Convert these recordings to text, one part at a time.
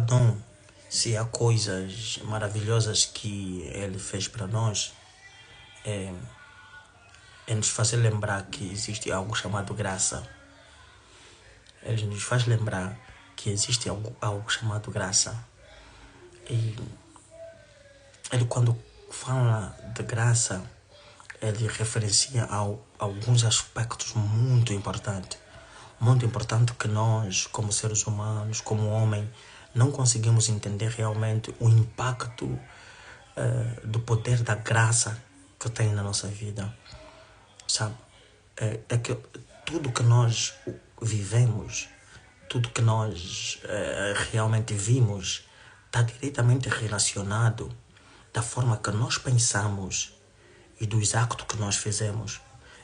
dom, se há coisas maravilhosas que Ele fez para nós, é nos fazer lembrar que existe algo chamado graça. Ele nos faz lembrar que existe algo chamado graça. E Ele, quando fala de graça, ele referencia alguns aspectos muito importantes. Muito importante que nós, como seres humanos, como homem, não conseguimos entender realmente o impacto do poder da graça que tem na nossa vida. Sabe? É que tudo que nós vivemos, tudo que nós realmente vimos, está diretamente relacionado da forma que nós pensamos e dos actos que nós fizemos.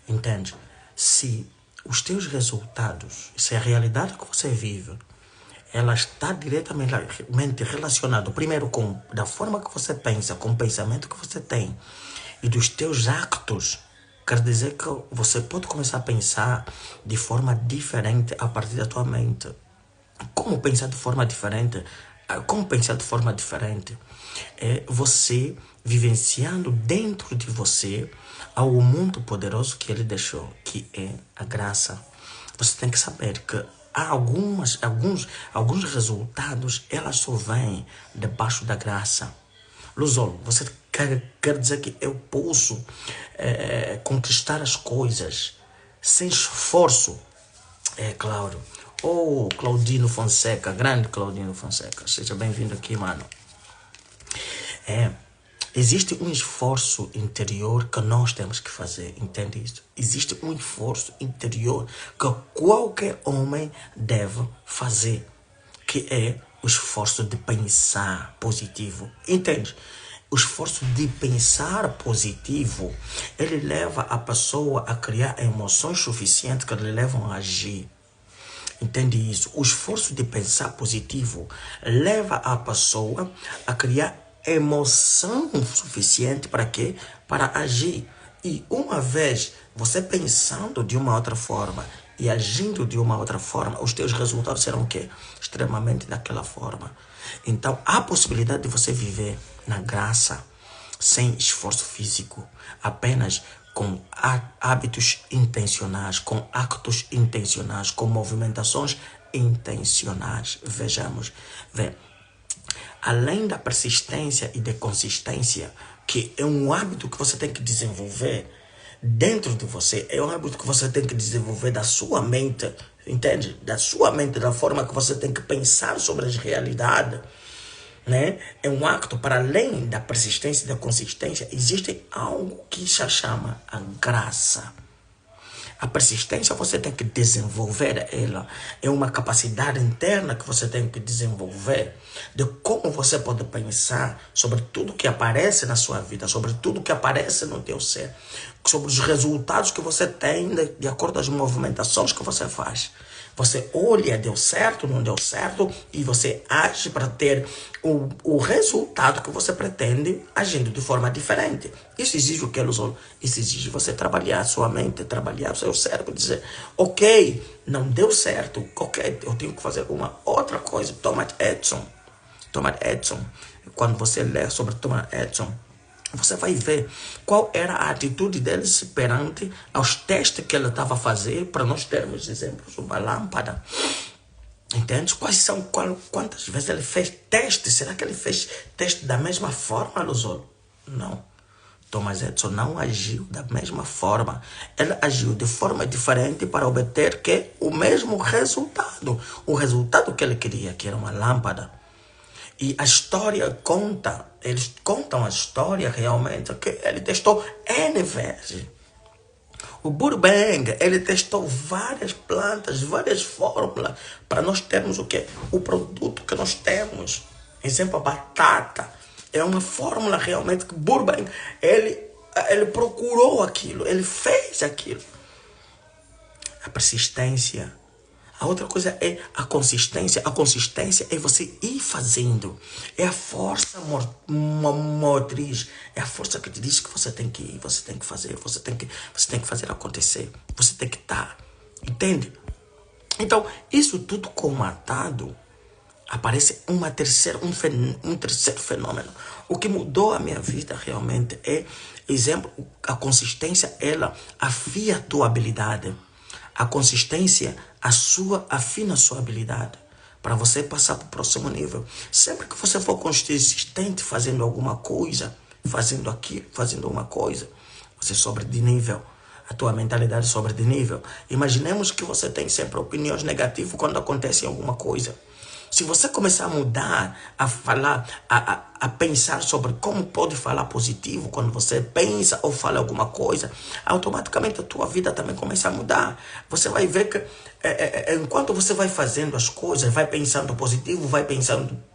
Entende? Se os teus resultados, se a realidade que você vive, ela está diretamente relacionada, primeiro, da forma que você pensa, com o pensamento que você tem e dos teus actos, quer dizer que você pode começar a pensar de forma diferente a partir da tua mente. Como pensar de forma diferente? Como pensar de forma diferente? É você vivenciando dentro de você algo muito poderoso que Ele deixou, que é a graça. Você tem que saber que há alguns resultados, elas só vêm debaixo da graça. Luzol, você quer dizer que eu posso conquistar as coisas sem esforço? É claro. Oh, Claudino Fonseca, grande Claudino Fonseca, seja bem-vindo aqui, mano. Existe um esforço interior que nós temos que fazer, entende isso? Existe um esforço interior que qualquer homem deve fazer, que é o esforço de pensar positivo, entende? O esforço de pensar positivo, ele leva a pessoa a criar emoções suficientes que lhe levam a agir. Entende isso? O esforço de pensar positivo leva a pessoa a criar emoção suficiente para quê? Para agir. E uma vez você pensando de uma outra forma e agindo de uma outra forma, os teus resultados serão o quê? Extremamente daquela forma. Então, há a possibilidade de você viver na graça, sem esforço físico, apenas com hábitos intencionais, com actos intencionais, com movimentações intencionais. Vejamos, além da persistência e da consistência, que é um hábito que você tem que desenvolver dentro de você, é um hábito que você tem que desenvolver da sua mente, entende? Da sua mente, da forma que você tem que pensar sobre as realidades. Né? É um acto para além da persistência e da consistência. Existe algo que se chama a graça. A persistência você tem que desenvolver ela. É uma capacidade interna que você tem que desenvolver de como você pode pensar sobre tudo que aparece na sua vida, sobre tudo que aparece no teu ser, sobre os resultados que você tem de acordo com as movimentações que você faz. Você olha, deu certo, não deu certo, e você age para ter o resultado que você pretende, agindo de forma diferente. Isso exige o que, Luzol? Isso exige você trabalhar a sua mente, trabalhar o seu cérebro, dizer, ok, não deu certo, ok, eu tenho que fazer uma outra coisa. Thomas Edison, quando você lê sobre Thomas Edison, você vai ver qual era a atitude dele perante aos testes que ele estava a fazer, para nós termos exemplos, uma lâmpada. Entende? Quantas vezes ele fez teste? Será que ele fez teste da mesma forma, Luzol? Não. Thomas Edison não agiu da mesma forma. Ele agiu de forma diferente para obter o mesmo resultado. O resultado que ele queria, que era uma lâmpada. E a história conta, eles contam a história realmente, que ele testou N vezes. O Burbank, ele testou várias plantas, várias fórmulas, para nós termos o quê? O produto que nós temos. Exemplo, a batata. É uma fórmula realmente que Burbank, ele procurou aquilo, ele fez aquilo. A persistência. A outra coisa é a consistência. A consistência é você ir fazendo. É a força motriz. É a força que te diz que você tem que ir, você tem que fazer, você tem que fazer acontecer. Você tem que estar. Entende? Então, isso tudo comatado aparece um terceiro fenômeno. O que mudou a minha vida realmente é, exemplo, a consistência, ela afia a tua habilidade. A consistência, afina a sua habilidade para você passar para o próximo nível. Sempre que você for consistente fazendo alguma coisa, fazendo aquilo, fazendo uma coisa, você sobe de nível. A tua mentalidade sobe de nível. Imaginemos que você tem sempre opiniões negativas quando acontece alguma coisa. Se você começar a mudar, a falar, a pensar sobre como pode falar positivo, quando você pensa ou fala alguma coisa, automaticamente a tua vida também começa a mudar. Você vai ver que enquanto você vai fazendo as coisas, vai pensando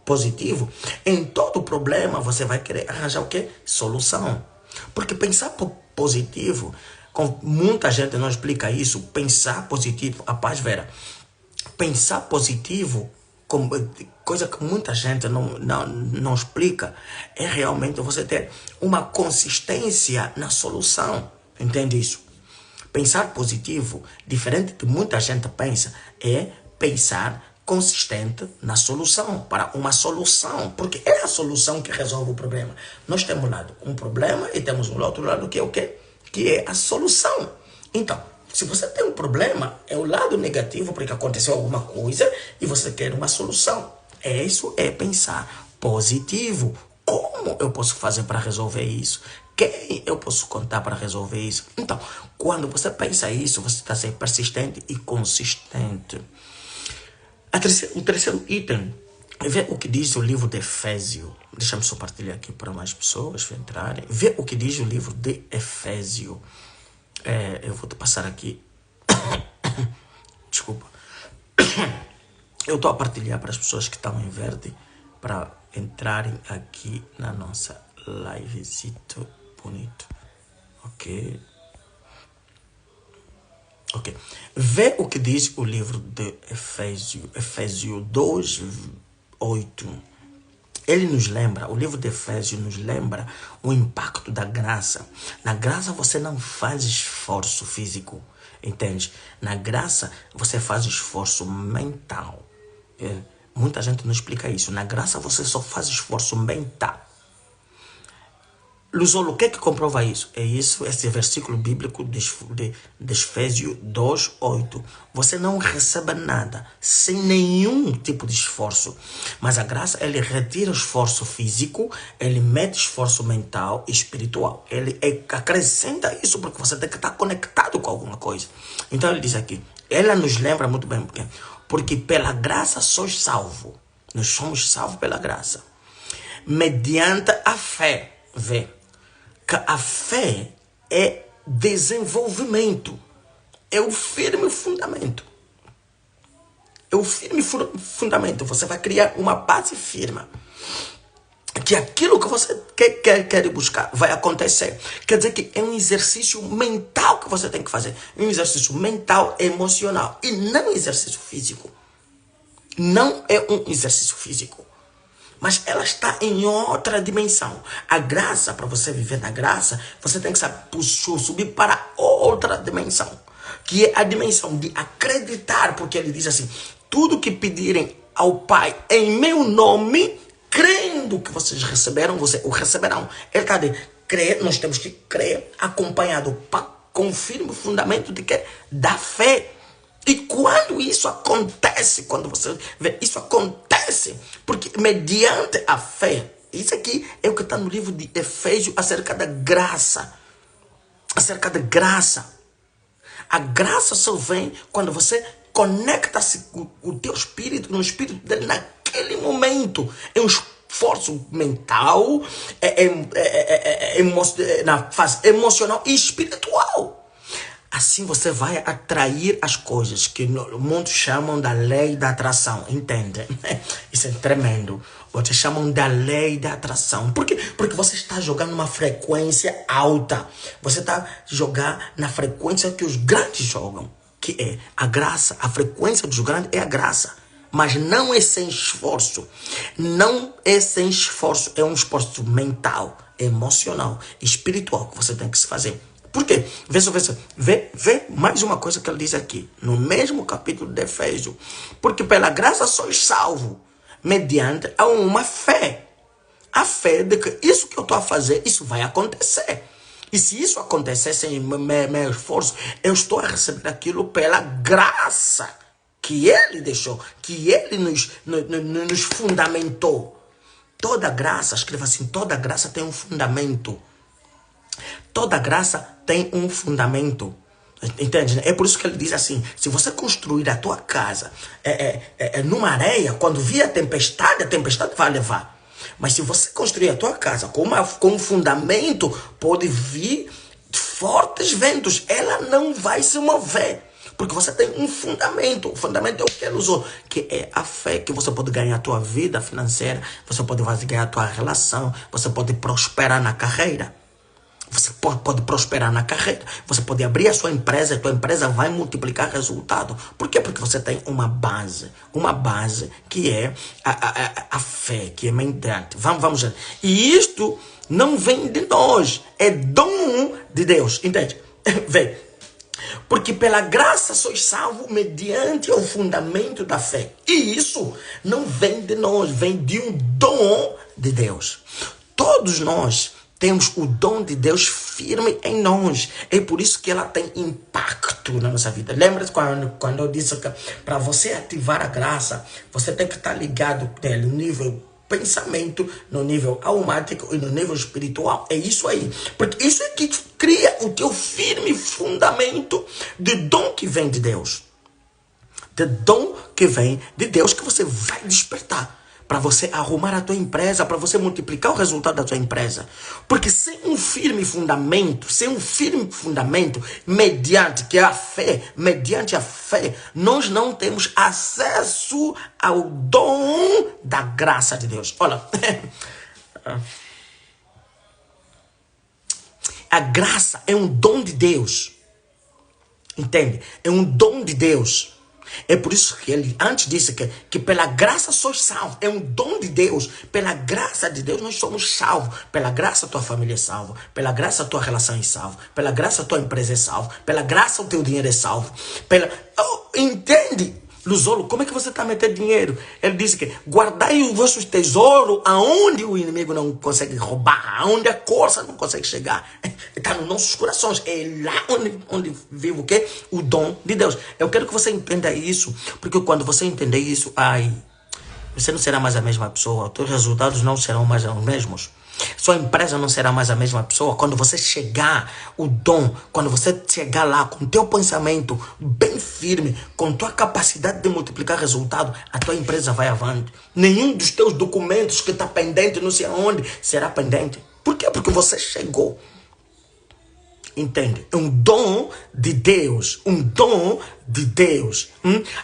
positivo, em todo problema você vai querer arranjar o quê? Solução. Porque pensar positivo, com muita gente não explica isso, pensar positivo, a paz Vera, pensar positivo, coisa que muita gente não explica, é realmente você ter uma consistência na solução. Entende isso? Pensar positivo, diferente do que muita gente pensa, é pensar consistente na solução, para uma solução, porque é a solução que resolve o problema. Nós temos um lado um problema e temos um outro lado que é o quê? Que é a solução. Então, se você tem um problema, é o lado negativo porque aconteceu alguma coisa e você quer uma solução. Isso é pensar positivo. Como eu posso fazer para resolver isso? Quem eu posso contar para resolver isso? Então, quando você pensa isso, você está sendo persistente e consistente. O terceiro item, vê o que diz o livro de Efésio. Deixa-me só partilhar aqui para mais pessoas entrarem. Vê o que diz o livro de Efésio. Eu vou te passar aqui. Desculpa. Eu estou a partilhar para as pessoas que estão em verde para entrarem aqui na nossa livezito bonito. Ok. Ok. Vê o que diz o livro de Efésio 2, 8. Ele nos lembra, o livro de Efésios nos lembra o impacto da graça. Na graça você não faz esforço físico, entende? Na graça você faz esforço mental. Muita gente não explica isso. Na graça você só faz esforço mental. Luzolo, o que é que comprova isso? É isso, esse versículo bíblico de Efésios 2, 8. Você não recebe nada sem nenhum tipo de esforço. Mas a graça, ele retira o esforço físico, ele mete esforço mental e espiritual. Ele acrescenta isso porque você tem que estar conectado com alguma coisa. Então ele diz aqui, ela nos lembra muito bem, porque pela graça sois salvo. Nós somos salvos pela graça. Mediante a fé. Vê. Que a fé é desenvolvimento, é o firme fundamento. É o firme fundamento. Você vai criar uma base firme. Que aquilo que você quer buscar vai acontecer. Quer dizer que é um exercício mental que você tem que fazer. Um exercício mental, emocional. E não exercício físico. Não é um exercício físico. Mas ela está em outra dimensão. A graça, para você viver na graça, você tem que subir para outra dimensão. Que é a dimensão de acreditar, porque ele diz assim, tudo que pedirem ao Pai em meu nome, crendo que vocês receberam, vocês o receberão. Ele está de crer, nós temos que crer, acompanhado com o firme fundamento de que? Da fé. E quando isso acontece, quando você vê, isso acontece, porque mediante a fé, isso aqui é o que está no livro de Efésios acerca da graça. Acerca da graça. A graça só vem quando você conecta-se com o teu espírito, no espírito dele naquele momento. É um esforço mental, na fase emocional e espiritual. Assim você vai atrair as coisas que muitos chamam da lei da atração. Entende? Isso é tremendo. Vocês chamam da lei da atração. Por quê? Porque você está jogando uma frequência alta. Você está jogando na frequência que os grandes jogam. Que é a graça. A frequência dos grandes é a graça. Mas não é sem esforço. Não é sem esforço. É um esforço mental, emocional, espiritual que você tem que se fazer. Por quê? Vê mais uma coisa que ele diz aqui, no mesmo capítulo de Efésios. Porque pela graça sois salvo, mediante a uma fé. A fé de que isso que eu estou a fazer, isso vai acontecer. E se isso acontecer sem meu esforço, eu estou a receber aquilo pela graça que Ele deixou, que Ele nos fundamentou. Toda graça, escreva assim, toda graça tem um fundamento. Toda graça tem um fundamento. Entende? É por isso que ele diz assim, se você construir a tua casa numa areia, quando vier a tempestade vai levar. Mas se você construir a tua casa com um fundamento, pode vir fortes ventos, ela não vai se mover. Porque você tem um fundamento. O fundamento é o que ele usou, que é a fé, que você pode ganhar a tua vida financeira, você pode ganhar a tua relação, você pode prosperar na carreira. Você pode prosperar na carreira. Você pode abrir a sua empresa, a tua empresa vai multiplicar resultado. Por quê? Porque você tem uma base que é a fé, que é mediante. Vamos ver. E isto não vem de nós, é dom de Deus. Entende? Vem. Porque pela graça sois salvos mediante o fundamento da fé. E isso não vem de nós, vem de um dom de Deus. Todos nós temos o dom de Deus firme em nós. É por isso que ela tem impacto na nossa vida. Lembra-se quando eu disse que para você ativar a graça, você tem que estar ligado no nível pensamento, no nível almático e no nível espiritual. É isso aí. Porque isso é que cria o teu firme fundamento de dom que vem de Deus. De dom que vem de Deus que você vai despertar. Para você arrumar a tua empresa, para você multiplicar o resultado da tua empresa. Porque sem um firme fundamento, mediante a fé, nós não temos acesso ao dom da graça de Deus. Olha, a graça é um dom de Deus. Entende? É um dom de Deus. É por isso que ele antes disse que pela graça sois salvos. É um dom de Deus. Pela graça de Deus nós somos salvos. Pela graça tua família é salva. Pela graça tua relação é salva. Pela graça tua empresa é salva. Pela graça o teu dinheiro é salvo. Entende? Luzolo, como é que você está metendo dinheiro? Ele disse que guardai os vossos tesouros aonde o inimigo não consegue roubar, aonde a corça não consegue chegar. Está nos nossos corações. É lá onde vive o quê? O dom de Deus. Eu quero que você entenda isso, porque quando você entender isso, você não será mais a mesma pessoa. Os teus resultados não serão mais os mesmos. Sua empresa não será mais a mesma pessoa. Quando você chegar o dom, quando você chegar lá com teu pensamento bem firme, com tua capacidade de multiplicar resultado, a tua empresa vai avante. Nenhum dos teus documentos que está pendente, não sei aonde, será pendente. Por quê? Porque você chegou. Entende? É um dom de Deus. Um dom de Deus.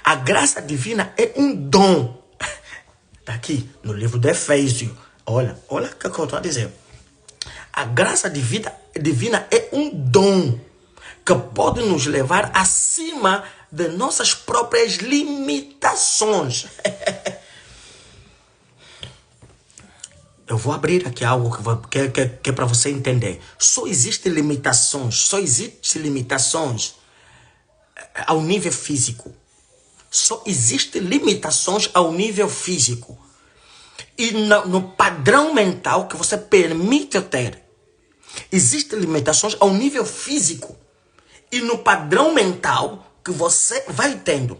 A graça divina é um dom. Está aqui no livro de Efésios. Olha o que eu estou a dizer. A graça divina é um dom que pode nos levar acima de nossas próprias limitações. Eu vou abrir aqui algo que é para você entender. Só existem limitações ao nível físico. Só existem limitações ao nível físico. E no padrão mental que você permite ter. Existem limitações ao nível físico. E no padrão mental que você vai tendo.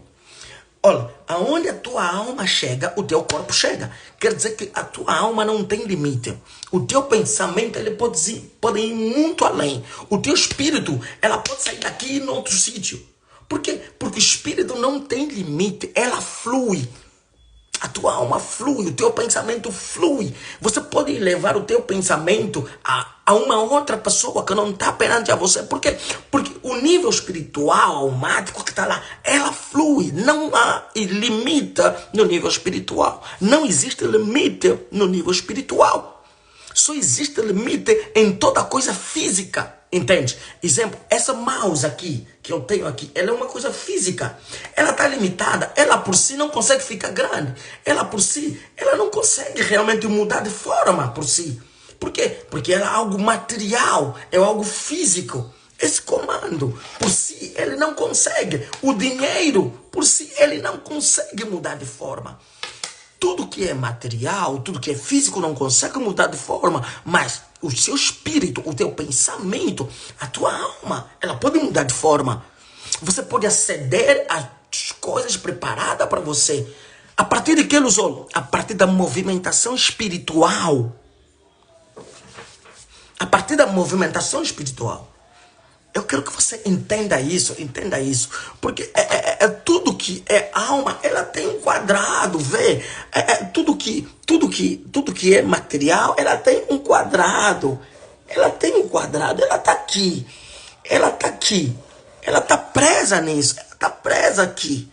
Olha, aonde a tua alma chega, o teu corpo chega. Quer dizer que a tua alma não tem limite. O teu pensamento ele pode ir muito além. O teu espírito ela pode sair daqui e ir em outro sítio. Por quê? Porque o espírito não tem limite. Ela flui. A tua alma flui, o teu pensamento flui. Você pode levar o teu pensamento a uma outra pessoa que não está perante a você. Por quê? Porque o nível espiritual, almático que está lá, ela flui. Não há limite no nível espiritual. Não existe limite no nível espiritual. Só existe limite em toda coisa física. Entende? Exemplo, essa mouse aqui, que eu tenho aqui, ela é uma coisa física. Ela está limitada, ela por si não consegue ficar grande. Ela por si, ela não consegue realmente mudar de forma por si. Por quê? Porque ela é algo material, é algo físico. Esse comando, por si, ele não consegue. O dinheiro, por si, ele não consegue mudar de forma. Tudo que é material, tudo que é físico não consegue mudar de forma, mas o seu espírito, o teu pensamento, a tua alma, ela pode mudar de forma. Você pode aceder às coisas preparadas para você. A partir de que, Luzolo? A partir da movimentação espiritual. A partir da movimentação espiritual. Eu quero que você entenda isso. Porque tudo que é alma, ela tem um quadrado, vê? Tudo que é material, ela tem um quadrado. Ela tem um quadrado, ela está aqui. Ela está aqui. Ela está presa nisso. Ela está presa aqui.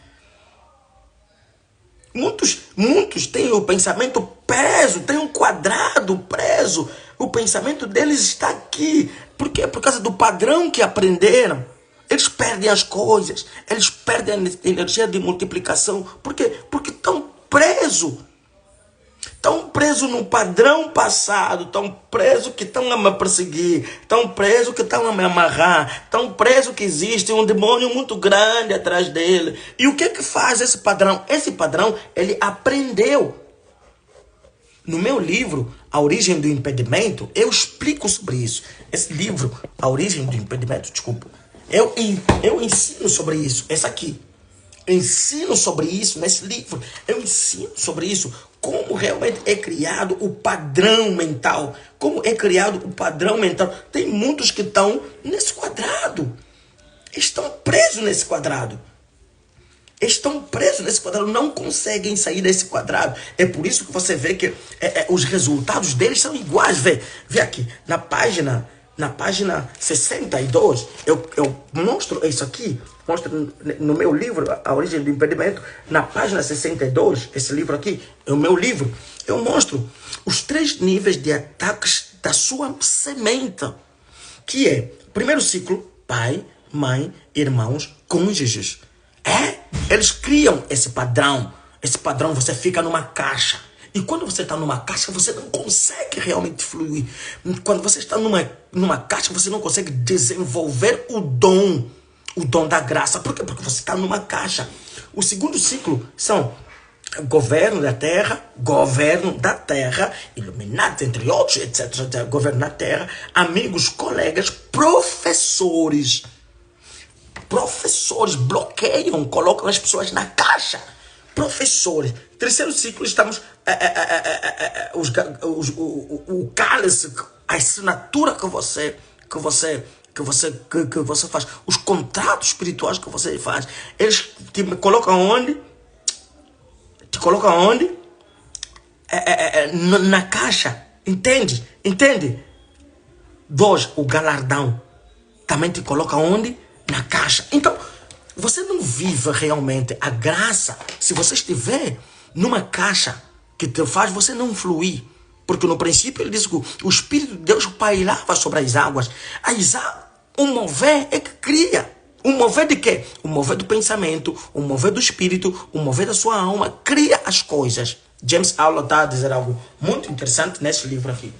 Muitos têm o pensamento preso, têm um quadrado preso. O pensamento deles está aqui. Por quê? Por causa do padrão que aprenderam. Eles perdem as coisas. Eles perdem a energia de multiplicação. Por quê? Porque estão presos. Estão presos no padrão passado. Estão presos que estão a me perseguir. Estão presos que estão a me amarrar. Estão presos que existe um demônio muito grande atrás dele. E o que faz esse padrão? Esse padrão, ele aprendeu. No meu livro, A Origem do Impedimento, eu explico sobre isso. Esse livro, A Origem do Impedimento, desculpa. Eu ensino sobre isso. Esse aqui. Eu ensino sobre isso nesse livro. Eu ensino sobre isso. Como realmente é criado o padrão mental. Como é criado o padrão mental. Tem muitos que estão nesse quadrado. Estão presos nesse quadrado. Estão presos nesse quadrado, não conseguem sair desse quadrado. É por isso que você vê que os resultados deles são iguais. Vê aqui, na página 62, eu mostro isso aqui, mostro no meu livro, A Origem do Impedimento, na página 62, esse livro aqui, é o meu livro, eu mostro os 3 níveis de ataques da sua semente, que é, primeiro ciclo, pai, mãe, irmãos, cônjuges. Eles criam esse padrão. Esse padrão, você fica numa caixa. E quando você está numa caixa, você não consegue realmente fluir. Quando você está numa caixa, você não consegue desenvolver o dom da graça. Por quê? Porque você está numa caixa. O segundo ciclo são governo da terra, iluminados, entre outros, etc. Governo da terra, amigos, colegas, professores. Professores bloqueiam, colocam as pessoas na caixa. Professores. Terceiro ciclo, estamos o cálice, a assinatura que você faz, os contratos espirituais que você faz, eles te colocam onde? Na caixa. Entende? 2, o galardão também te coloca onde? Na caixa. Então, você não vive realmente a graça se você estiver numa caixa que te faz você não fluir. Porque no princípio ele diz que o Espírito de Deus pairava sobre as águas. O mover é que cria. O mover de quê? O mover do pensamento, o mover do espírito, o mover da sua alma, cria as coisas. James Allen está a dizer algo muito interessante nesse livro aqui.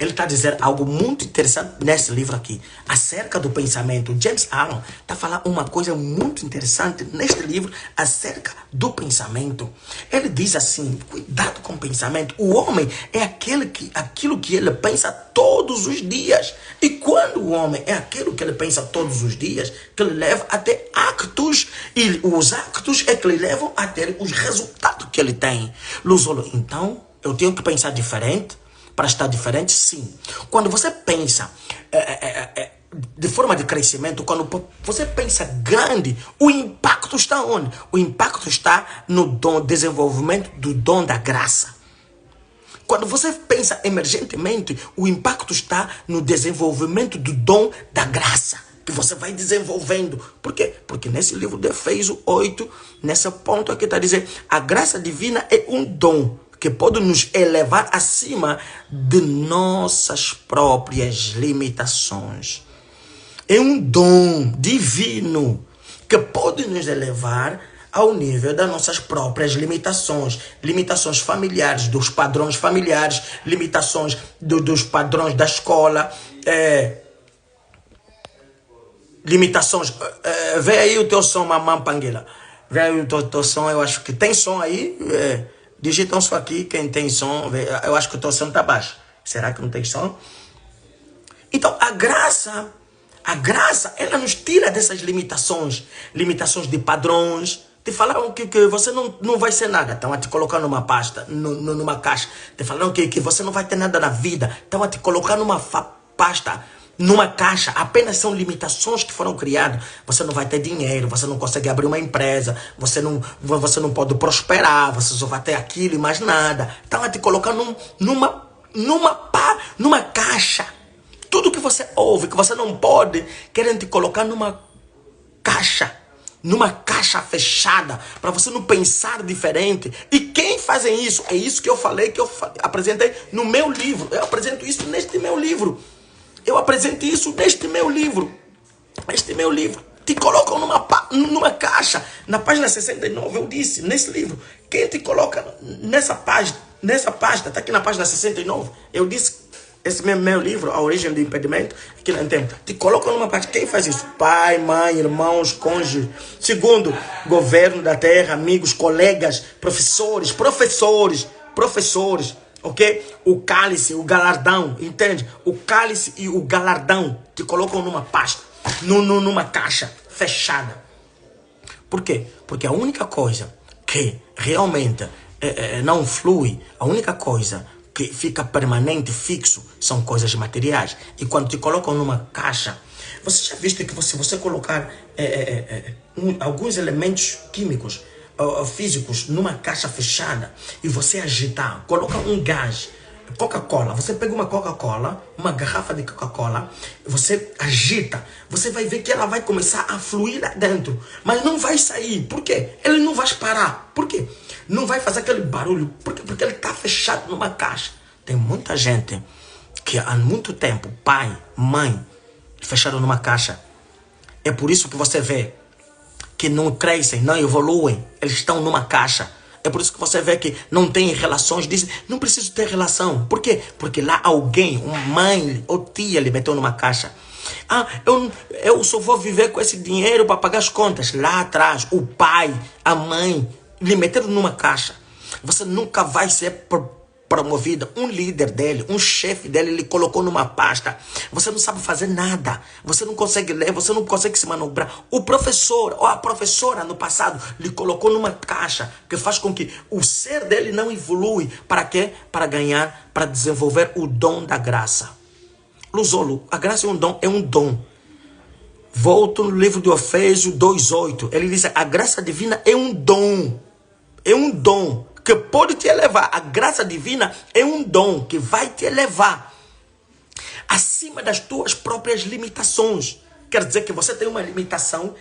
Ele está a dizer algo muito interessante nesse livro aqui, acerca do pensamento. James Allen está a falar uma coisa muito interessante neste livro, acerca do pensamento. Ele diz assim, cuidado com o pensamento. O homem é aquilo que ele pensa todos os dias. E quando o homem é aquilo que ele pensa todos os dias, que ele leva até actos, e os actos é que lhe levam a ter os resultados que ele tem. Luzolo, então, eu tenho que pensar diferente? Para estar diferente, sim. Quando você pensa de forma de crescimento, quando você pensa grande, o impacto está onde? O impacto está no desenvolvimento do dom da graça. Quando você pensa emergentemente, o impacto está no desenvolvimento do dom da graça, que você vai desenvolvendo. Por quê? Porque nesse livro de Efésios 8, nesse ponto aqui está dizendo, a graça divina é um dom que pode nos elevar acima de nossas próprias limitações. É um dom divino que pode nos elevar ao nível das nossas próprias limitações. Limitações familiares, dos padrões familiares, limitações dos padrões da escola, limitações... vê aí o teu som, mamãe Panguela. Vê o teu som, eu acho que tem som aí. Digita um som aqui, quem tem som. Eu acho que o teu som tá baixo. Será que não tem som? Então, a graça, ela nos tira dessas limitações. Limitações de padrões. Te falaram que você não vai ser nada. Estão a te colocar numa pasta, numa caixa. Te falaram que você não vai ter nada na vida. Estão a te colocar numa pasta, numa caixa. Apenas são limitações que foram criadas. Você não vai ter dinheiro, você não consegue abrir uma empresa, você não pode prosperar, você só vai ter aquilo e mais nada. Estão a te colocar numa caixa. Tudo que você ouve, que você não pode, querem te colocar numa caixa. Numa caixa fechada, para você não pensar diferente. E quem fazem isso? É isso que eu falei, que eu apresentei no meu livro. Eu apresento isso neste meu livro. Eu apresento isso neste meu livro. Este meu livro. Te colocam numa caixa. Na página 69 eu disse, nesse livro, quem te coloca nessa página, está aqui na página 69, eu disse, esse meu livro, A Origem do Impedimento, aqui não tem. Te colocam numa parte. Quem faz isso? Pai, mãe, irmãos, cônjuge. Segundo, governo da terra, amigos, colegas, professores, ok? O cálice, o galardão, entende? O cálice e o galardão te colocam numa pasta, numa caixa fechada. Por quê? Porque a única coisa que realmente não flui, a única coisa que fica permanente, fixo, são coisas materiais. E quando te colocam numa caixa, você já viu que se você colocar alguns elementos químicos, físicos, numa caixa fechada, e você agitar, coloca um gás, Coca-Cola, você pega uma Coca-Cola, uma garrafa de Coca-Cola, você agita, você vai ver que ela vai começar a fluir lá dentro, mas não vai sair. Por quê? Ele não vai parar. Por quê? Não vai fazer aquele barulho. Por quê? Porque ele está fechado numa caixa. Tem muita gente que há muito tempo, pai, mãe, fecharam numa caixa. É por isso que você vê que não crescem, não evoluem, eles estão numa caixa. É por isso que você vê que não tem relações, dizem, não preciso ter relação. Por quê? Porque lá alguém, uma mãe ou tia lhe meteu numa caixa. Ah, eu só vou viver com esse dinheiro para pagar as contas. Lá atrás, o pai, a mãe, lhe meteram numa caixa. Você nunca vai ser promovido. Um líder dele, um chefe dele, lhe colocou numa pasta. Você não sabe fazer nada. Você não consegue ler, você não consegue se manobrar. O professor ou a professora no passado lhe colocou numa caixa que faz com que o ser dele não evolui. Para quê? Para ganhar, para desenvolver o dom da graça. Luzolo, a graça é um dom, Volto no livro de Efésios 2:8. Ele diz, a graça divina é um dom. É um dom que pode te elevar. A graça divina é um dom que vai te elevar acima das tuas próprias limitações. Quer dizer que você tem uma limitação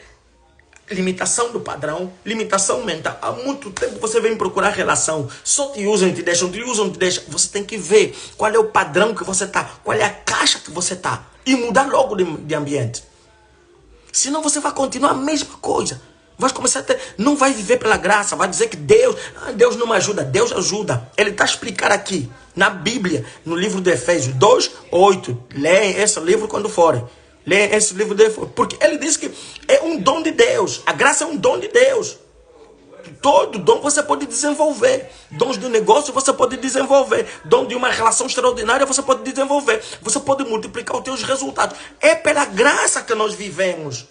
do padrão, limitação mental. Há muito tempo você vem procurar relação, só te usam e te deixam, Você tem que ver qual é o padrão que você está, qual é a caixa que você está, e mudar logo de ambiente. Senão você vai continuar a mesma coisa. Vai começar a ter, não vai viver pela graça, vai dizer que Deus não me ajuda. Deus ajuda. Ele está a explicar aqui, na Bíblia, no livro de Efésios 2:8. Leem esse livro quando forem. Leem esse livro porque ele diz que é um dom de Deus. A graça é um dom de Deus. Todo dom você pode desenvolver. Dons de negócio você pode desenvolver. Dom de uma relação extraordinária você pode desenvolver. Você pode multiplicar os teus resultados. É pela graça que nós vivemos.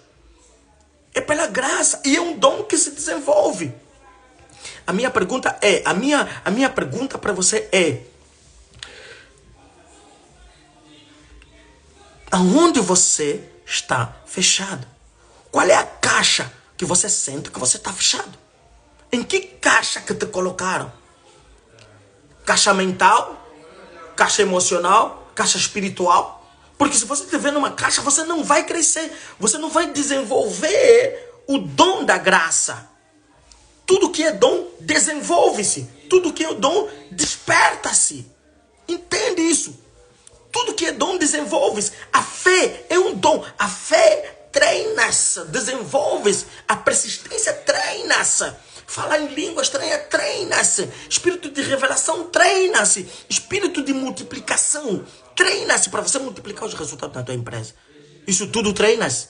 É pela graça. E é um dom que se desenvolve. A minha pergunta é, a minha pergunta para você é, aonde você está fechado? Qual é a caixa que você sente que você está fechado? Em que caixa que te colocaram? Caixa mental? Caixa emocional? Caixa espiritual? Porque se você estiver numa caixa, você não vai crescer. Você não vai desenvolver o dom da graça. Tudo que é dom, desenvolve-se. Tudo que é dom, desperta-se. Entende isso? Tudo que é dom, desenvolve-se. A fé é um dom. A fé treina-se, desenvolve-se. A persistência treina-se. Falar em línguas treina-se. Espírito de revelação treina-se. Espírito de multiplicação treina-se para você multiplicar os resultados da tua empresa. Isso tudo treina-se.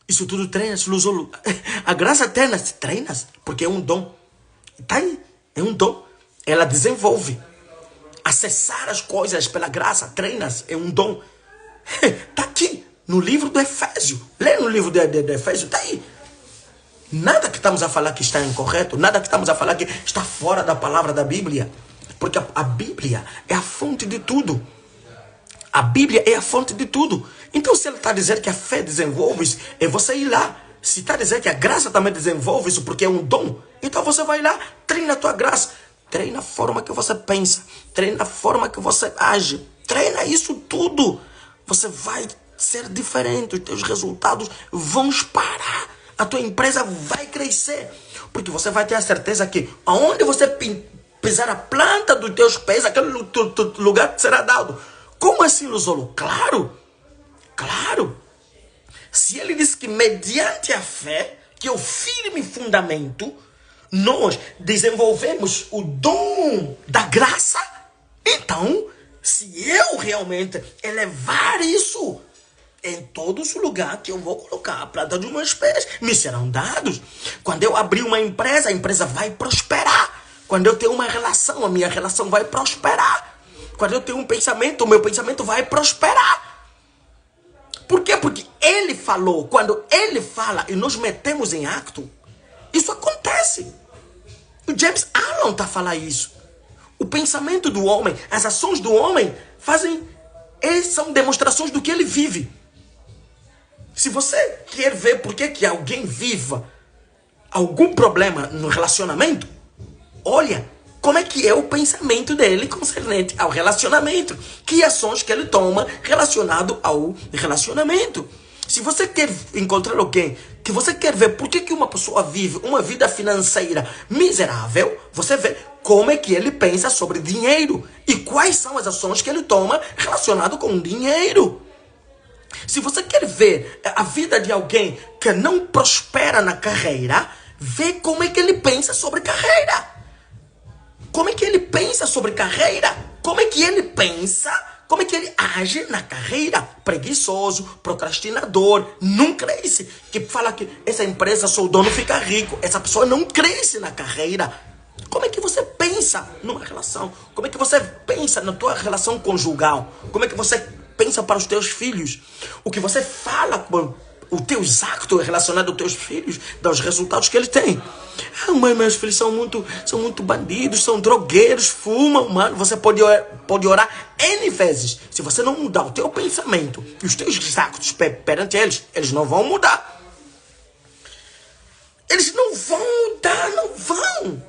Isso tudo treina-se, Luzolo. A graça treina-se, treina-se, porque é um dom. Tá aí, é um dom. Ela desenvolve. Acessar as coisas pela graça, treina-se, é um dom. Tá aqui, no livro do Efésio. Lê no livro de Efésio, tá aí. Nada que estamos a falar que está incorreto, nada que estamos a falar que está fora da palavra da Bíblia. Porque a Bíblia é a fonte de tudo. A Bíblia é a fonte de tudo. Então, se ele está dizendo que a fé desenvolve isso, é você ir lá. Se está dizendo que a graça também desenvolve isso, porque é um dom, então você vai lá, treina a tua graça. Treina a forma que você pensa. Treina a forma que você age. Treina isso tudo. Você vai ser diferente. Os teus resultados vão disparar. A tua empresa vai crescer. Porque você vai ter a certeza que aonde você pisar a planta dos teus pés, aquele lugar será dado. Como assim, Luzolo? Claro. Claro. Se ele diz que mediante a fé, que é o firme fundamento, nós desenvolvemos o dom da graça, então, se eu realmente elevar isso, em todos os lugares que eu vou colocar a planta dos meus pés, me serão dados. Quando eu abrir uma empresa, a empresa vai prosperar. Quando eu tenho uma relação, a minha relação vai prosperar. Quando eu tenho um pensamento, o meu pensamento vai prosperar. Por quê? Porque ele falou. Quando ele fala e nós metemos em acto, isso acontece. O James Allen está a falar isso. O pensamento do homem, as ações do homem eles são demonstrações do que ele vive. Se você quer ver por que alguém viva algum problema no relacionamento, olha como é que é o pensamento dele concernente ao relacionamento. Que ações que ele toma relacionado ao relacionamento. Se você quer encontrar alguém, que você quer ver por que uma pessoa vive uma vida financeira miserável, você vê como é que ele pensa sobre dinheiro e quais são as ações que ele toma relacionado com dinheiro. Se você quer ver a vida de alguém que não prospera na carreira, vê como é que ele pensa sobre carreira. Como é que ele pensa sobre carreira? Como é que ele pensa? Como é que ele age na carreira? Preguiçoso, procrastinador, não cresce. Que fala que essa empresa, sou dono, fica rico. Essa pessoa não cresce na carreira. Como é que você pensa numa relação? Como é que você pensa na tua relação conjugal? Como é que você pensa para os teus filhos? O que você fala, os teus actos relacionados aos teus filhos, dos resultados que eles têm. Ah, mãe, meus filhos são muito bandidos, são drogueiros, fumam, mano. Você pode orar N vezes. Se você não mudar o teu pensamento e os teus actos perante eles não vão mudar. Eles não vão mudar, não vão.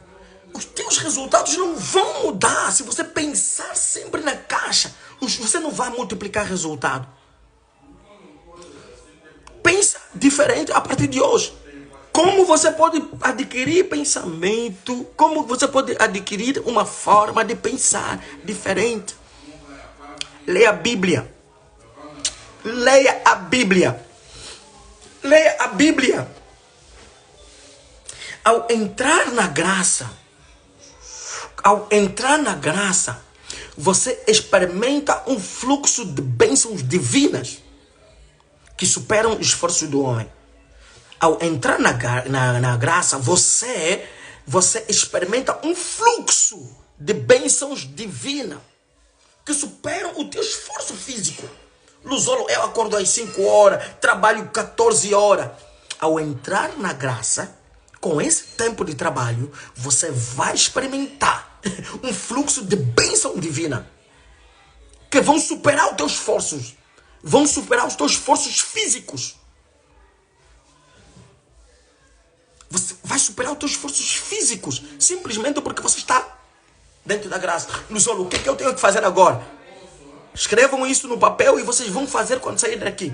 Os teus resultados não vão mudar. Se você pensar sempre na caixa, você não vai multiplicar resultado. Pensa diferente a partir de hoje. Como você pode adquirir pensamento? Como você pode adquirir uma forma de pensar diferente? Leia a Bíblia. Leia a Bíblia. Leia a Bíblia. Ao entrar na graça, você experimenta um fluxo de bênçãos divinas que superam o esforço do homem. Ao entrar na graça, você experimenta um fluxo de bênçãos divinas que superam o teu esforço físico. Luzolo, eu acordo às 5 horas, trabalho 14 horas. Ao entrar na graça, com esse tempo de trabalho, você vai experimentar um fluxo de bênção divina que vão superar os teus esforços. Vão superar os teus esforços físicos. Você vai superar os teus esforços físicos simplesmente porque você está dentro da graça. Luzolo, o que eu tenho que fazer agora? Escrevam isso no papel e vocês vão fazer quando sair daqui.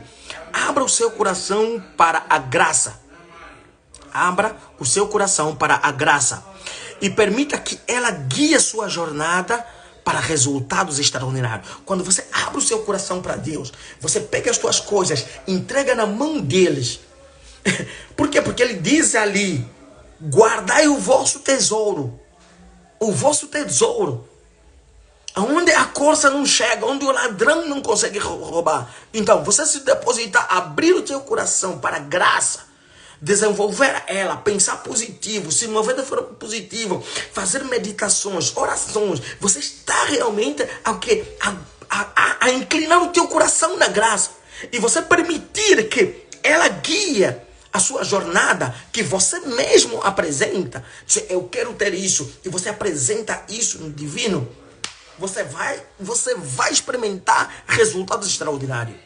Abra o seu coração para a graça. Abra o seu coração para a graça. E permita que ela guie a sua jornada para resultados extraordinários. Quando você abre o seu coração para Deus, você pega as suas coisas, entrega na mão deles. Por quê? Porque ele diz ali, guardai o vosso tesouro. O vosso tesouro. Onde a corça não chega, onde o ladrão não consegue roubar. Então, você se depositar, abrir o seu coração para a graça, desenvolver ela, pensar positivo, se mover de forma positiva, fazer meditações, orações, você está realmente a inclinar o teu coração na graça. E você permitir que ela guie a sua jornada, que você mesmo apresenta. Eu quero ter isso, e você apresenta isso no divino. Você vai experimentar resultados extraordinários.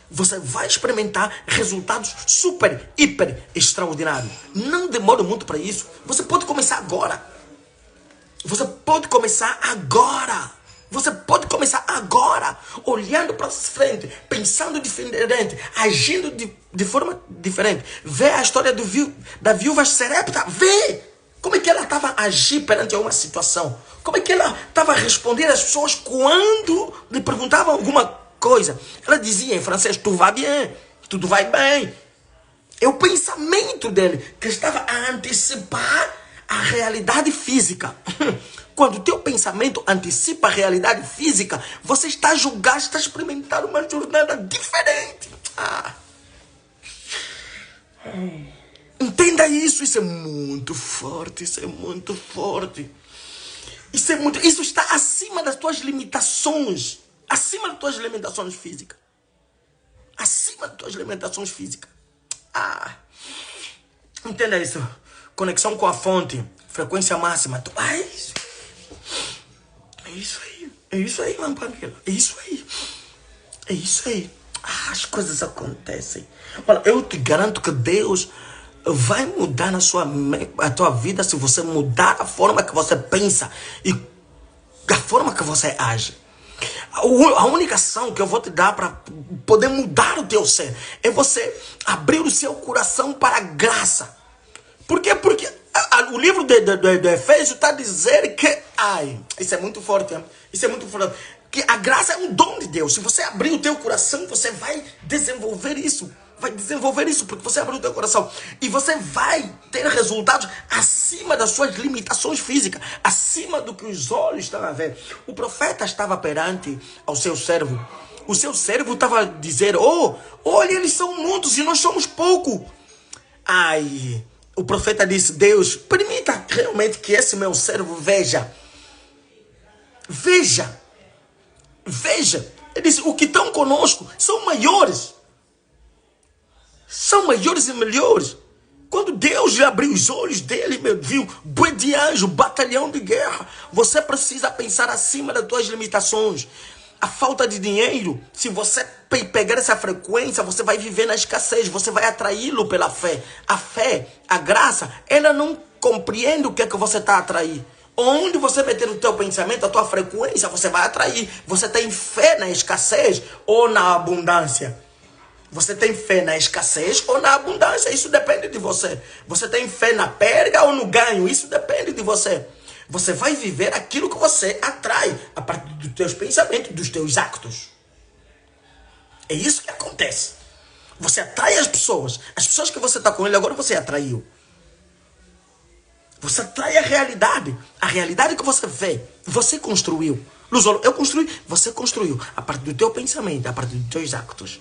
Você vai experimentar resultados super, hiper extraordinários. Não demora muito para isso. Você pode começar agora. Você pode começar agora. Você pode começar agora, olhando para frente, pensando diferente, agindo de forma diferente. Vê a história da viúva Sarepta. Vê como é que ela estava a agir perante uma situação. Como é que ela estava a responder às pessoas quando lhe perguntavam alguma coisa. Ela dizia em francês, tu vai bem, tudo vai bem. É o pensamento dele que estava a antecipar a realidade física. Quando o teu pensamento antecipa a realidade física, você está a julgar, está a experimentar uma jornada diferente. Entenda isso, isso é muito forte, isso é muito forte. Isso está acima das tuas limitações. Acima das tuas limitações físicas. Acima das tuas limitações físicas. Entenda isso. Conexão com a fonte. Frequência máxima. É isso. É isso aí. É isso aí, Lampangueira. É isso aí. É isso aí. As coisas acontecem. Olha, eu te garanto que Deus vai mudar a tua vida se você mudar a forma que você pensa e a forma que você age. A única ação que eu vou te dar para poder mudar o teu ser é você abrir o seu coração para a graça. Por quê? Porque o livro de Efésios está a dizer que... isso é muito forte. Hein? Isso é muito forte. Que a graça é um dom de Deus. Se você abrir o teu coração, você vai desenvolver isso. Vai desenvolver isso porque você abriu o teu coração. E você vai ter resultados acima das suas limitações físicas. Acima do que os olhos estão a ver. O profeta estava perante ao seu servo. O seu servo estava a dizer, olha, eles são muitos e nós somos poucos. O profeta disse, Deus, permita realmente que esse meu servo veja. Veja. Ele disse, o que estão conosco são maiores. São maiores e melhores. Quando Deus lhe abriu os olhos dele, viu, boi de anjo, batalhão de guerra. Você precisa pensar acima das tuas limitações. A falta de dinheiro, se você pegar essa frequência, você vai viver na escassez, você vai atraí-lo pela fé. A fé, a graça, ela não compreende o que é que você está a atrair. Onde você meter o teu pensamento, a tua frequência, você vai atrair. Você tem fé na escassez ou na abundância? Você tem fé na escassez ou na abundância? Isso depende de você. Você tem fé na perda ou no ganho? Isso depende de você. Você vai viver aquilo que você atrai a partir dos teus pensamentos, dos teus actos. É isso que acontece. Você atrai as pessoas. As pessoas que você está com ele agora, você atraiu. Você atrai a realidade que você vê, você construiu. Luzolo, eu construí, você construiu. A partir do teu pensamento, a partir dos teus actos.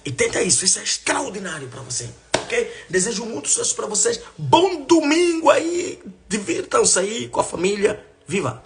Entenda isso é extraordinário para você. Ok? Desejo muito sucesso para vocês. Bom domingo aí. Divirtam-se aí com a família. Viva!